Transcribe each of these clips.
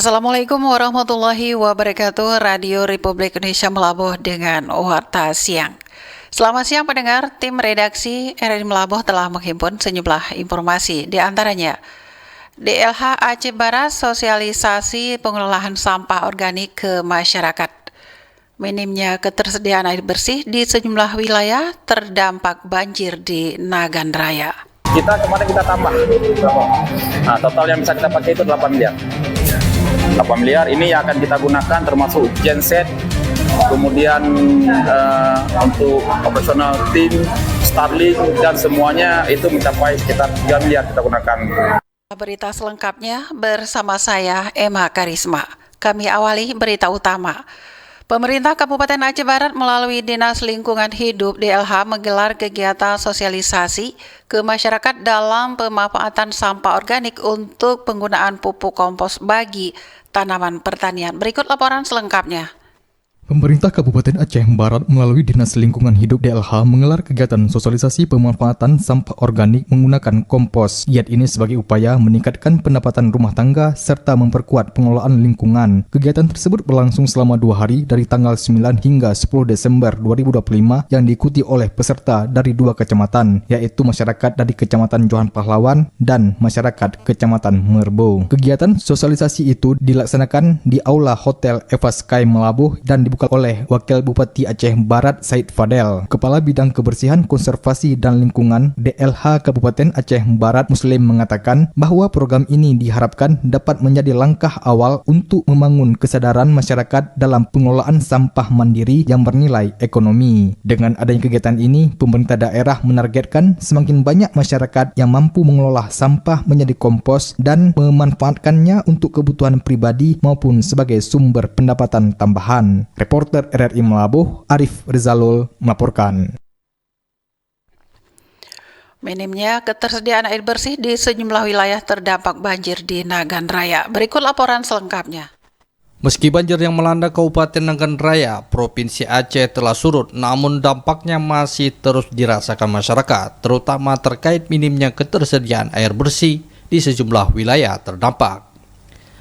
Assalamualaikum warahmatullahi wabarakatuh. Radio Republik Indonesia Melabuh dengan Warta Siang. Selamat siang pendengar, tim redaksi RRI Melabuh telah menghimpun sejumlah informasi. Di antaranya, DLH Aceh Barat sosialisasi pengelolaan sampah organik ke masyarakat. Minimnya ketersediaan air bersih di sejumlah wilayah terdampak banjir di Nagan Raya. Kemarin kita tambah. Nah, total yang bisa kita pakai itu 8 miliar. 8 miliar ini yang akan kita gunakan termasuk genset, kemudian untuk operasional tim, Starlink, dan semuanya itu mencapai sekitar 3 miliar kita gunakan. Berita selengkapnya bersama saya, Emma Karisma. Kami awali berita utama. Pemerintah Kabupaten Aceh Barat melalui Dinas Lingkungan Hidup DLH menggelar kegiatan sosialisasi ke masyarakat dalam pemanfaatan sampah organik untuk penggunaan pupuk kompos bagi tanaman pertanian. Berikut laporan selengkapnya. Pemerintah Kabupaten Aceh Barat melalui Dinas Lingkungan Hidup DLH menggelar kegiatan sosialisasi pemanfaatan sampah organik menggunakan kompos. Giat ini sebagai upaya meningkatkan pendapatan rumah tangga serta memperkuat pengelolaan lingkungan. Kegiatan tersebut berlangsung selama 2 hari dari tanggal 9 hingga 10 Desember 2025 yang diikuti oleh peserta dari 2 kecamatan, yaitu masyarakat dari Kecamatan Johan Pahlawan dan masyarakat Kecamatan Merbo. Kegiatan sosialisasi itu dilaksanakan di Aula Hotel Eva Sky Melabuh dan dibuka oleh Wakil Bupati Aceh Barat Said Fadel. Kepala Bidang Kebersihan, Konservasi dan Lingkungan DLH Kabupaten Aceh Barat Muslim mengatakan bahwa program ini diharapkan dapat menjadi langkah awal untuk membangun kesadaran masyarakat dalam pengelolaan sampah mandiri yang bernilai ekonomi. Dengan adanya kegiatan ini, pemerintah daerah menargetkan semakin banyak masyarakat yang mampu mengelola sampah menjadi kompos dan memanfaatkannya untuk kebutuhan pribadi maupun sebagai sumber pendapatan tambahan. Reporter RRI Melabuh, Arif Rizalul melaporkan. Minimnya ketersediaan air bersih di sejumlah wilayah terdampak banjir di Nagan Raya. Berikut laporan selengkapnya. Meski banjir yang melanda Kabupaten Nagan Raya, Provinsi Aceh telah surut, namun dampaknya masih terus dirasakan masyarakat, terutama terkait minimnya ketersediaan air bersih di sejumlah wilayah terdampak.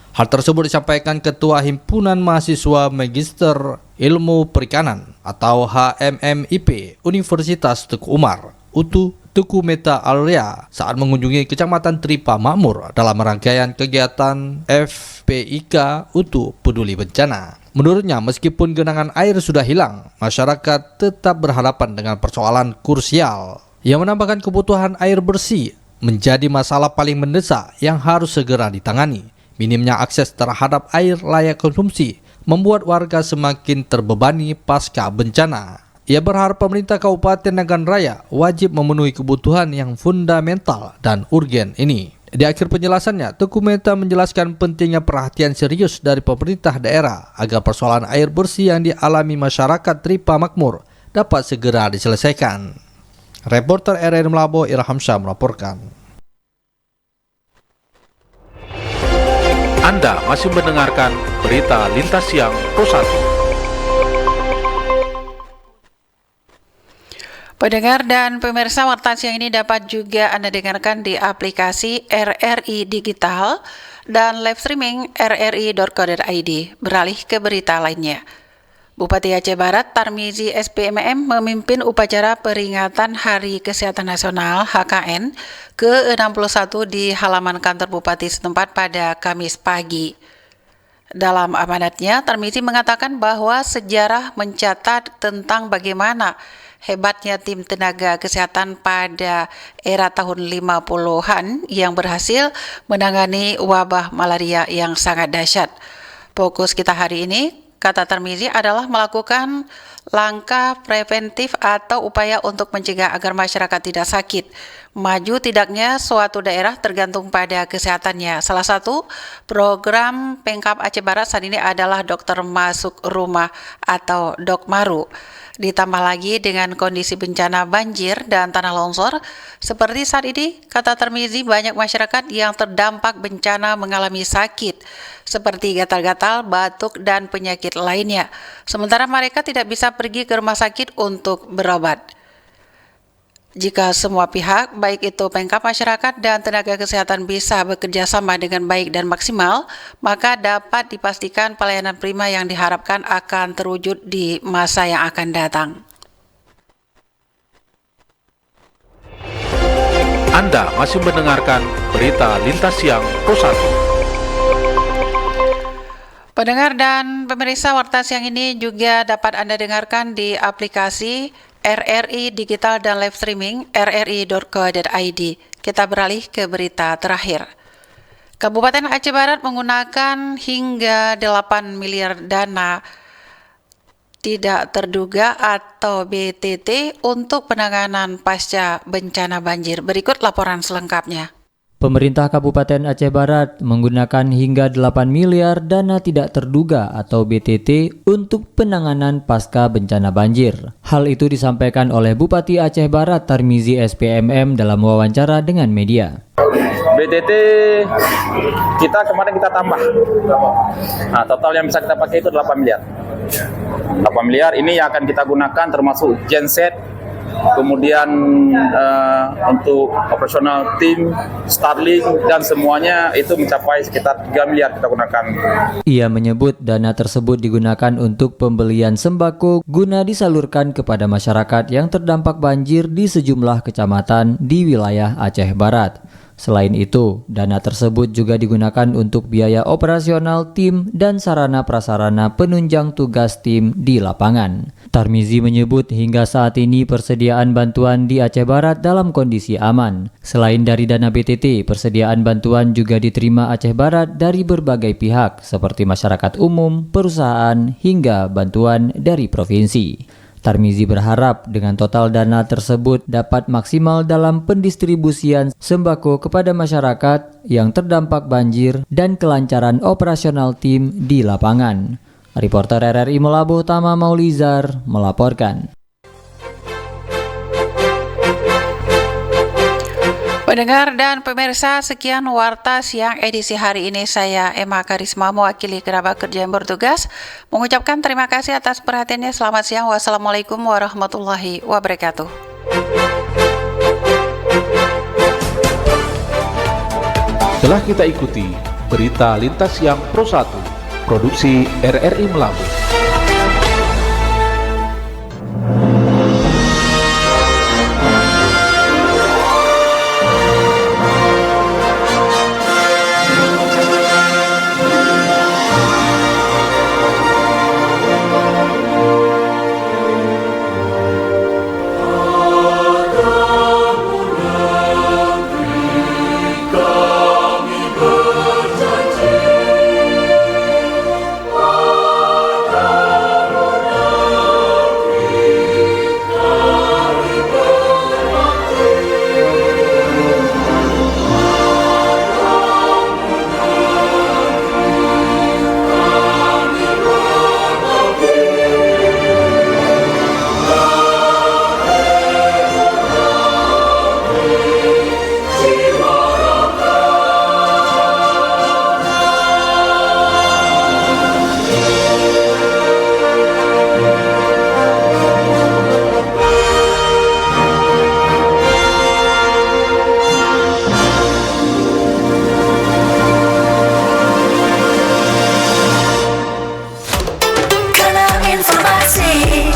Hal tersebut disampaikan Ketua Himpunan Mahasiswa Magister Ilmu Perikanan atau HMMIP Universitas Teguh Umar, UTU Tuku Meta Alia saat mengunjungi Kecamatan Tripa Makmur dalam rangkaian kegiatan FPIK UTU Peduli Bencana. Menurutnya, meskipun genangan air sudah hilang, masyarakat tetap berhadapan dengan persoalan krusial yang menambahkan kebutuhan air bersih menjadi masalah paling mendesak yang harus segera ditangani. Minimnya akses terhadap air layak konsumsi membuat warga semakin terbebani pasca bencana. Ia berharap pemerintah Kabupaten Nagan Raya wajib memenuhi kebutuhan yang fundamental dan urgen ini. Di akhir penjelasannya, Teguh Meta menjelaskan pentingnya perhatian serius dari pemerintah daerah agar persoalan air bersih yang dialami masyarakat Tripa Makmur dapat segera diselesaikan. Reporter RRI Melabuh Irham Syah melaporkan. Anda masih mendengarkan berita Lintas Siang Pro 1. Pendengar dan pemirsa, Warta Siang ini dapat juga Anda dengarkan di aplikasi RRI Digital dan live streaming rri.co.id. Beralih ke berita lainnya. Bupati Aceh Barat Tarmizi SPMM memimpin upacara peringatan Hari Kesehatan Nasional HKN ke-61 di halaman kantor Bupati setempat pada Kamis pagi. Dalam amanatnya, Tarmizi mengatakan bahwa sejarah mencatat tentang bagaimana hebatnya tim tenaga kesehatan pada era tahun 50-an yang berhasil menangani wabah malaria yang sangat dahsyat. Fokus kita hari ini, kata Tarmizi, adalah melakukan langkah preventif atau upaya untuk mencegah agar masyarakat tidak sakit. Maju tidaknya suatu daerah tergantung pada kesehatannya. Salah satu program Pemkab Aceh Barat saat ini adalah Dokter Masuk Rumah atau Dokmaru. Ditambah lagi dengan kondisi bencana banjir dan tanah longsor, seperti saat ini, kata Tarmizi, banyak masyarakat yang terdampak bencana mengalami sakit, seperti gatal-gatal, batuk, dan penyakit lainnya. Sementara mereka tidak bisa pergi ke rumah sakit untuk berobat. Jika semua pihak, baik itu Pemkab masyarakat dan tenaga kesehatan bisa bekerja sama dengan baik dan maksimal, maka dapat dipastikan pelayanan prima yang diharapkan akan terwujud di masa yang akan datang. Anda masih mendengarkan berita Lintas Siang Pro 1. Pendengar dan pemirsa, Warta Siang ini juga dapat Anda dengarkan di aplikasi RRI Digital dan live streaming rri.co.id. Kita beralih ke berita terakhir. Kabupaten Aceh Barat menggunakan hingga 8 miliar dana tidak terduga atau BTT untuk penanganan pasca bencana banjir. Berikut laporan selengkapnya. Pemerintah Kabupaten Aceh Barat menggunakan hingga 8 miliar dana tidak terduga atau BTT untuk penanganan pasca bencana banjir. Hal itu disampaikan oleh Bupati Aceh Barat Tarmizi SPMM dalam wawancara dengan media. BTT kemarin kita tambah. Nah, total yang bisa kita pakai itu 8 miliar. 8 miliar ini yang akan kita gunakan termasuk genset, kemudian untuk operasional tim, Starlink, dan semuanya itu mencapai sekitar 3 miliar kita gunakan. Ia menyebut dana tersebut digunakan untuk pembelian sembako guna disalurkan kepada masyarakat yang terdampak banjir di sejumlah kecamatan di wilayah Aceh Barat. Selain itu, dana tersebut juga digunakan untuk biaya operasional tim dan sarana prasarana penunjang tugas tim di lapangan. Tarmizi menyebut hingga saat ini persediaan bantuan di Aceh Barat dalam kondisi aman. Selain dari dana BTT, persediaan bantuan juga diterima Aceh Barat dari berbagai pihak seperti masyarakat umum, perusahaan, hingga bantuan dari provinsi. Tarmizi berharap dengan total dana tersebut dapat maksimal dalam pendistribusian sembako kepada masyarakat yang terdampak banjir dan kelancaran operasional tim di lapangan. Reporter RRI Melabuh Tama Maulizar melaporkan. Pendengar dan pemirsa, sekian Warta Siang edisi hari ini. Saya Emma Karisma, mewakili kerabat kerja yang bertugas, mengucapkan terima kasih atas perhatiannya. Selamat siang. Wassalamualaikum warahmatullahi wabarakatuh. Telah kita ikuti berita Lintas Siang Pro 1, produksi RRI Melabuh. Informasi